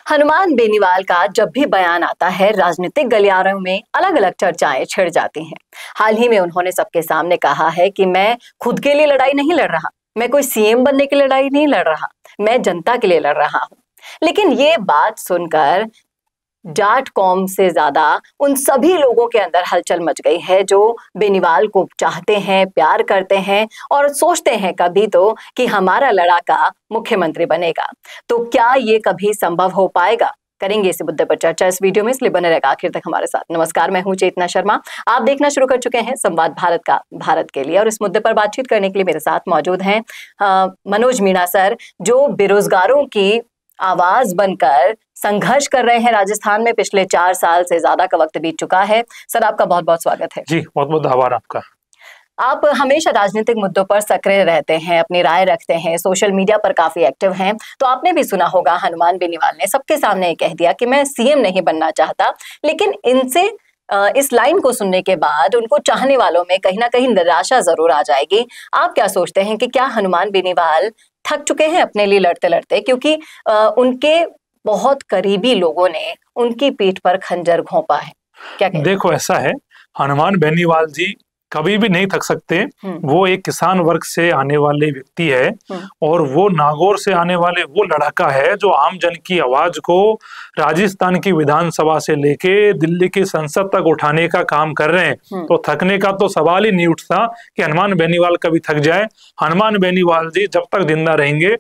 हनुमान बेनीवाल का जब भी बयान आता है, राजनीतिक गलियारों में अलग अलग चर्चाएं छिड़ जाती हैं। हाल ही में उन्होंने सबके सामने कहा है कि मैं खुद के लिए लड़ाई नहीं लड़ रहा, मैं कोई सीएम बनने की लड़ाई नहीं लड़ रहा, मैं जनता के लिए लड़ रहा हूं। लेकिन ये बात सुनकर जाट कौम से ज्यादा उन सभी लोगों के अंदर हलचल मच गई है जो बेनीवाल को चाहते हैं, प्यार करते हैं और सोचते हैं कभी तो कि हमारा लड़ाका मुख्यमंत्री बनेगा। तो क्या ये कभी संभव हो पाएगा? करेंगे इस मुद्दे पर चर्चा इस वीडियो में, इसलिए बने रहेगा आखिर तक हमारे साथ। नमस्कार, मैं हूं चेतना शर्मा। आप देखना शुरू कर चुके हैं संवाद भारत का, भारत के लिए। और इस मुद्दे पर बातचीत करने के लिए मेरे साथ मौजूद हैं मनोज मीणा सर, जो बेरोजगारों की आवाज बनकर संघर्ष कर रहे हैं राजस्थान में। पिछले 4 साल से ज्यादा का वक्त बीत चुका है। सर, आपका बहुत बहुत स्वागत है। जी, बहुत बहुत आभार आपका। आप हमेशा राजनीतिक मुद्दों पर सक्रिय रहते हैं, अपनी राय रखते हैं, सोशल मीडिया पर काफी एक्टिव हैं। तो आपने भी सुना होगा, हनुमान बेनीवाल ने सबके सामने कह दिया कि मैं सीएम नहीं बनना चाहता। लेकिन इनसे इस लाइन को सुनने के बाद उनको चाहने वालों में कहीं ना कहीं निराशा जरूर आ जाएगी। आप क्या सोचते हैं कि क्या हनुमान बेनीवाल थक चुके हैं अपने लिए लड़ते लड़ते, क्योंकि उनके बहुत करीबी लोगों ने उनकी पीठ पर खंजर घोंपा है? क्या कहते हैं? देखो, ऐसा है, हनुमान बेनीवाल जी कभी भी नहीं थक सकते। वो एक किसान वर्ग से आने वाले व्यक्ति है और वो नागौर से आने वाले वो लड़ाका है जो आम जन की आवाज को राजस्थान की विधानसभा से लेके दिल्ली की संसद तक उठाने का काम कर रहे हैं। तो थकने का तो सवाल ही नहीं उठता कि हनुमान बेनीवाल कभी थक जाए। हनुमान बेनीवाल जी जब तक जिंदा रहेंगे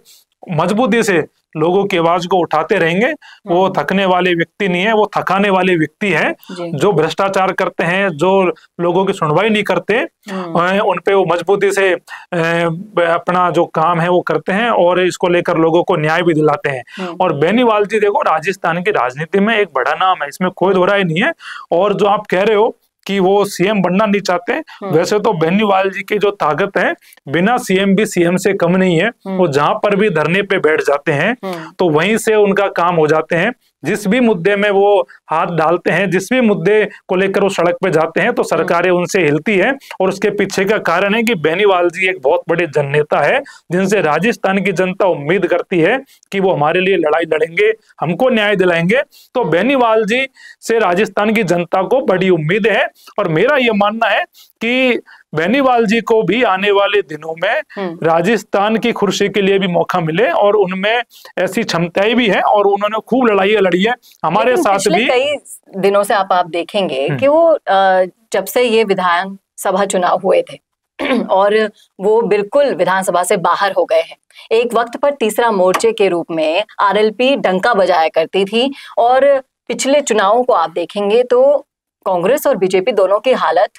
मजबूती से लोगों की आवाज को उठाते रहेंगे। वो थकने वाले व्यक्ति नहीं है, वो थकाने वाले व्यक्ति हैं जो भ्रष्टाचार करते हैं, जो लोगों की सुनवाई नहीं करते, उन पे वो मजबूती से अपना जो काम है वो करते हैं और इसको लेकर लोगों को न्याय भी दिलाते हैं। और बेनीवाल जी देखो, राजस्थान की राजनीति में एक बड़ा नाम है, इसमें कोई दोहराई नहीं है। और जो आप कह रहे हो कि वो सीएम बनना नहीं चाहते, वैसे तो बेनीवाल जी की जो ताकत है, बिना सीएम भी सीएम से कम नहीं है। वो जहां पर भी धरने पे बैठ जाते हैं तो वहीं से उनका काम हो जाते हैं। जिस भी मुद्दे में वो हाथ डालते हैं, जिस भी मुद्दे को लेकर वो सड़क पे जाते हैं तो सरकारें उनसे हिलती है। और उसके पीछे का कारण है कि बेनीवाल जी एक बहुत बड़े जननेता है जिनसे राजस्थान की जनता उम्मीद करती है कि वो हमारे लिए लड़ाई लड़ेंगे, हमको न्याय दिलाएंगे। तो बेनीवाल जी से राजस्थान की जनता को बड़ी उम्मीद है। और मेरा ये मानना है कि बेनीवाल जी को भी आने वाले दिनों में राजस्थान की कुर्सी के लिए भी मौका मिले और उनमें ऐसी क्षमताएं भी हैं और उन्होंने खूब लड़ाई लड़ी है हमारे साथ भी। कई दिनों से आप देखेंगे कि वो जब से ये विधानसभा चुनाव हुए थे और वो बिल्कुल विधानसभा से बाहर हो गए हैं। एक वक्त पर तीसरा मोर्चे के रूप में आरएलपी डंका बजाया करती थी और पिछले चुनावों को आप देखेंगे तो कांग्रेस और बीजेपी दोनों की हालत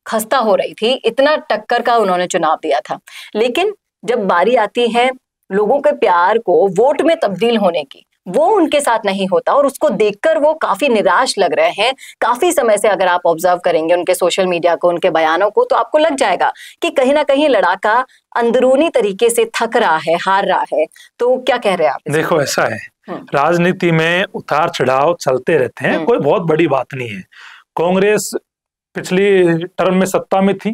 खस्ता हो रही थी। इतना टक्कर का उन्होंने चुनाव दिया था। लेकिन जब बारी आती है लोगों के प्यार को वोट में तब्दील होने की, वो उनके साथ नहीं होता और उसको देखकर वो काफी निराश लग रहे हैं। काफी समय से अगर आप ऑब्जर्व करेंगे उनके सोशल मीडिया को, उनके बयानों को, तो आपको लग जाएगा कि कहीं ना कहीं लड़ाका अंदरूनी तरीके से थक रहा है, हार रहा है। तो क्या कह रहे हैं आप? देखो, ऐसा है, राजनीति में उतार चढ़ाव चलते रहते हैं, कोई बहुत बड़ी बात नहीं है। कांग्रेस पिछली टर्म में सत्ता में थी,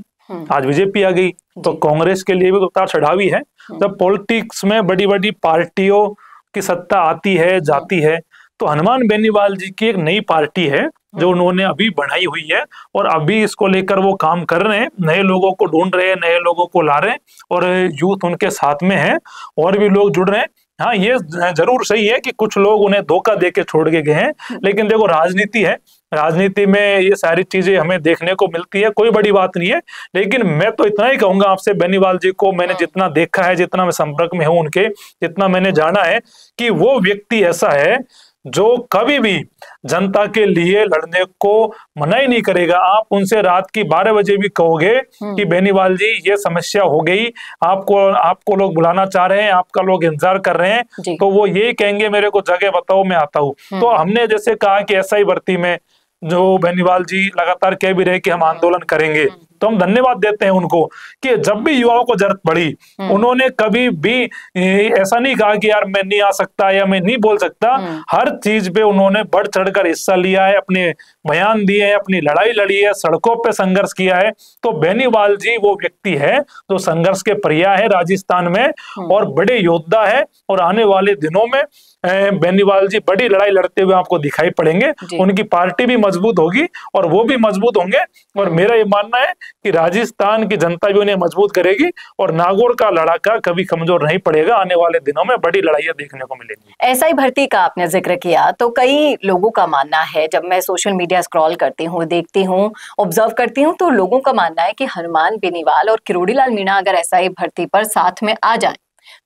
आज बीजेपी आ गई, तो कांग्रेस के लिए भी उतार चढ़ाव ही है। जब पॉलिटिक्स में बड़ी बड़ी पार्टियों की सत्ता आती है जाती है, तो हनुमान बेनीवाल जी की एक नई पार्टी है जो उन्होंने अभी बनाई हुई है और अभी इसको लेकर वो काम कर रहे हैं। नए लोगों को ढूंढ रहे हैं, नए लोगों को ला रहे हैं और यूथ उनके साथ में है और भी लोग जुड़ रहे हैं। हाँ, ये जरूर सही है कि कुछ लोग उन्हें धोखा दे के छोड़ के गए हैं, लेकिन देखो, राजनीति है, राजनीति में ये सारी चीजें हमें देखने को मिलती है, कोई बड़ी बात नहीं है। लेकिन मैं तो इतना ही कहूंगा आपसे, बेनीवाल जी को मैंने जितना देखा है, जितना मैं संपर्क में हूं उनके, जितना मैंने जाना है कि वो व्यक्ति ऐसा है जो कभी भी जनता के लिए लड़ने को मना ही नहीं करेगा। आप उनसे रात की 12 बजे भी कहोगे कि बेनीवाल जी ये समस्या हो गई, आपको लोग बुलाना चाह रहे हैं, आपका लोग इंतजार कर रहे हैं, तो वो यही कहेंगे मेरे को जगह बताओ, मैं आता हूँ। तो हमने जैसे कहा कि एसआई भर्ती में जो बेनीवाल जी लगातार कह भी रहे कि हम आंदोलन करेंगे, तो हम धन्यवाद देते हैं उनको कि जब भी युवाओं को जरूरत पड़ी उन्होंने कभी भी ऐसा नहीं कहा कि यार मैं नहीं आ सकता या मैं नहीं बोल सकता। हर चीज पे उन्होंने बढ़ चढ़कर हिस्सा लिया है, अपने बयान दिए हैं, अपनी लड़ाई लड़ी है, सड़कों पे संघर्ष किया है। तो बेनीवाल जी वो व्यक्ति है जो संघर्ष के पर्याय है राजस्थान में और बड़े योद्धा है। और आने वाले दिनों में बेनीवाल जी बड़ी लड़ाई लड़ते हुए आपको दिखाई पड़ेंगे। उनकी पार्टी भी मजबूत होगी और वो भी मजबूत होंगे, और मेरा ये मानना है कि राजस्थान की जनता भी उन्हें मजबूत करेगी और नागौर का लड़ाका कभी कमजोर नहीं पड़ेगा। आने वाले दिनों में बड़ी लड़ाइयां देखने को मिलेंगी। ऐसा ही भर्ती का आपने जिक्र किया, तो कई लोगों का मानना है, जब मैं सोशल मीडिया स्क्रॉल करती हूँ, देखती हूँ, ऑब्जर्व करती हूँ, तो लोगों का मानना है कि हनुमान बेनीवाल और किरोड़ीलाल मीणा अगर एसआई भर्ती पर साथ में आ जाए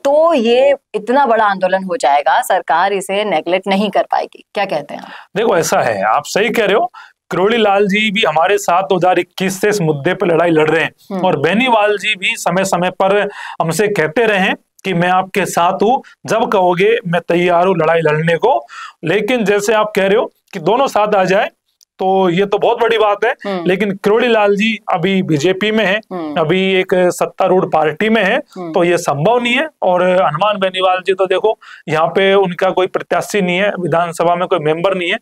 तो ये इतना बड़ा आंदोलन हो जाएगा, सरकार इसे नेगलेक्ट नहीं कर पाएगी। क्या कहते हैं आप? देखो ऐसा है, आप सही कह रहे हो, किरोड़ीलाल जी भी हमारे साथ 2021 से इस मुद्दे पर लड़ाई लड़ रहे हैं, और बेनीवाल जी भी समय समय पर हमसे कहते रहे हैं कि मैं आपके साथ हूं, जब कहोगे मैं तैयार हूं लड़ाई लड़ने को। लेकिन जैसे आप कह रहे हो कि दोनों साथ आ जाए तो ये तो बहुत बड़ी बात है, लेकिन किरोड़ीलाल जी अभी बीजेपी में है, अभी एक सत्तारूढ़ पार्टी में है, तो ये संभव नहीं है। और हनुमान बेनीवाल जी तो देखो यहाँ पे उनका कोई प्रत्याशी नहीं है, विधानसभा में कोई मेंबर नहीं है,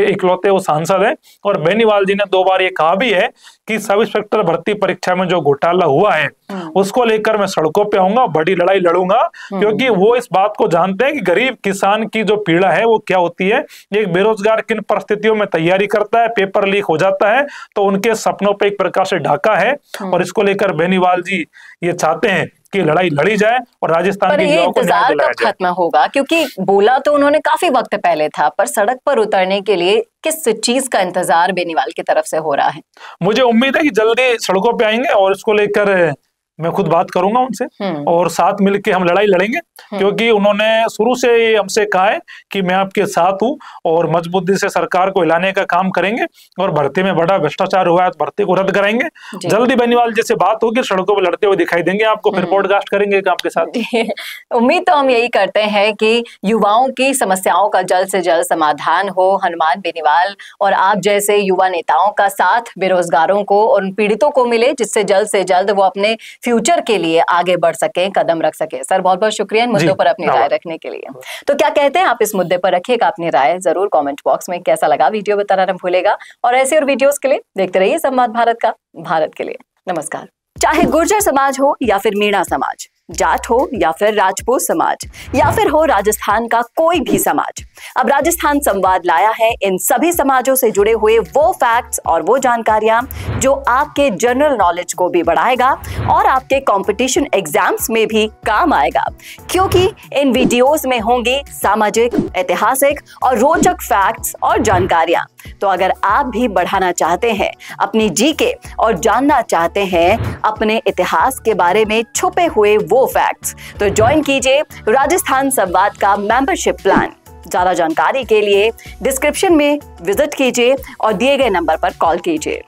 इकलौते वो सांसद है। और बेनीवाल जी ने 2 बार ये कहा भी है कि सब इंस्पेक्टर भर्ती परीक्षा में जो घोटाला हुआ है उसको लेकर मैं सड़कों पे आऊंगा, बड़ी लड़ाई लड़ूंगा, क्योंकि वो इस बात को जानते हैं कि गरीब किसान की जो पीड़ा है वो क्या होती है, एक बेरोजगार किन परिस्थितियों में तैयारी करता है, पेपर लीक हो जाता है, तो उनके सपनों पे एक प्रकार से ढाका है। और इसको लेकर बेनीवाल जी ये चाहते हैं कि लड़ाई लड़ी जाए और राजस्थान के युवाओं को न्याय दिलाया जाए। खत्म होगा, क्योंकि बोला तो उन्होंने काफी वक्त पहले था, पर सड़क पर उतरने के लिए किस चीज का इंतजार बेनीवाल की तरफ से हो रहा है? मुझे उम्मीद है कि जल्दी सड़कों पे आएंगे और इसको लेकर मैं खुद बात करूंगा उनसे और साथ मिलके हम लड़ाई लड़ेंगे, क्योंकि उन्होंने शुरू से हमसे कहा है कि मैं आपके साथ हूं और मजबूती से सरकार को हिलाने का काम करेंगे, और भर्ती में बड़ा भ्रष्टाचार हुआ है तो भर्ती को रद्द कराएंगे। जल्दी बेनीवाल जैसे बात होगी, सड़कों पर लड़ते हुए दिखाई देंगे आपको, फिर पॉडकास्ट करेंगे आपके साथ। उम्मीद तो हम यही करते हैं कि युवाओं की समस्याओं का जल्द से जल्द समाधान हो। हनुमान बेनीवाल और आप जैसे युवा नेताओं का साथ बेरोजगारों को और उन पीड़ितों को मिले, जिससे जल्द से जल्द वो अपने फ्यूचर के लिए आगे बढ़ सके, कदम रख सके। सर बहुत बहुत शुक्रिया इन मुद्दों पर अपनी राय रखने के लिए। तो क्या कहते हैं आप इस मुद्दे पर? रखिएगा अपनी राय जरूर कमेंट बॉक्स में। कैसा लगा वीडियो बताना न भूलेगा, और ऐसे और वीडियोस के लिए देखते रहिए संवाद भारत का, भारत के लिए। नमस्कार। चाहे गुर्जर समाज हो या फिर मीणा समाज, जाट हो या फिर राजपूत समाज, या फिर हो राजस्थान का कोई भी समाज, अब राजस्थान संवाद लाया है इन सभी समाजों से जुड़े हुए वो फैक्ट्स और वो जानकारियां जो आपके जनरल नॉलेज को भी बढ़ाएगा और आपके कंपटीशन एग्जाम्स में भी काम आएगा, क्योंकि इन वीडियोस में होंगी सामाजिक, ऐतिहासिक और रोचक फैक्ट्स और जानकारियां। तो अगर आप भी बढ़ाना चाहते हैं अपनी जीके और जानना चाहते हैं अपने इतिहास के बारे में छुपे हुए वो फैक्ट्स, तो ज्वाइन कीजिए राजस्थान संवाद का मेंबरशिप प्लान। ज्यादा जानकारी के लिए डिस्क्रिप्शन में विजिट कीजिए और दिए गए नंबर पर कॉल कीजिए।